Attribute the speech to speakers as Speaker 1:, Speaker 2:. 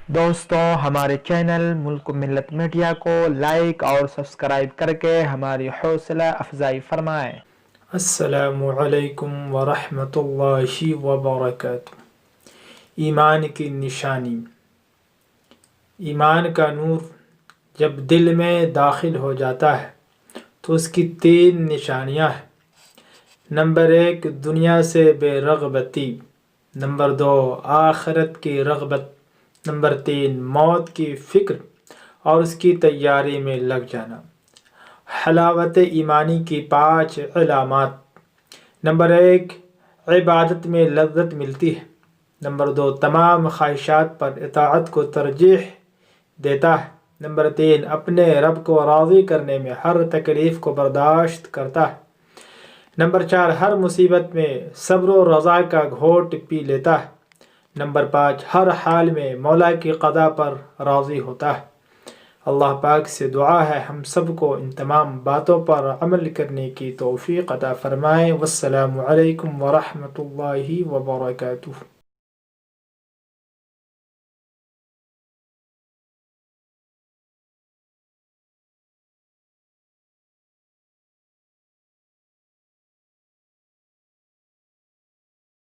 Speaker 1: دوستوں ہمارے چینل ملک و ملت میڈیا کو لائک اور سبسکرائب کر کے ہماری حوصلہ افزائی فرمائیں۔
Speaker 2: السلام علیکم ورحمۃ اللہ وبرکاتہ۔ ایمان کی نشانی۔ ایمان کا نور جب دل میں داخل ہو جاتا ہے تو اس کی 3 نشانیاں ہیں۔ نمبر 1 دنیا سے بے رغبتی، نمبر 2 آخرت کی رغبت، نمبر 3 موت کی فکر اور اس کی تیاری میں لگ جانا۔ حلاوت ایمانی کی 5 علامات۔ نمبر 1 عبادت میں لذت ملتی ہے، نمبر 2 تمام خواہشات پر اطاعت کو ترجیح دیتا ہے، نمبر 3 اپنے رب کو راضی کرنے میں ہر تکلیف کو برداشت کرتا ہے، نمبر 4 ہر مصیبت میں صبر و رضا کا گھونٹ پی لیتا ہے، نمبر 5 ہر حال میں مولا کی قضا پر راضی ہوتا ہے۔ اللہ پاک سے دعا ہے ہم سب کو ان تمام باتوں پر عمل کرنے کی توفیق عطا فرمائے۔ والسلام علیکم ورحمۃ اللہ وبرکاتہ۔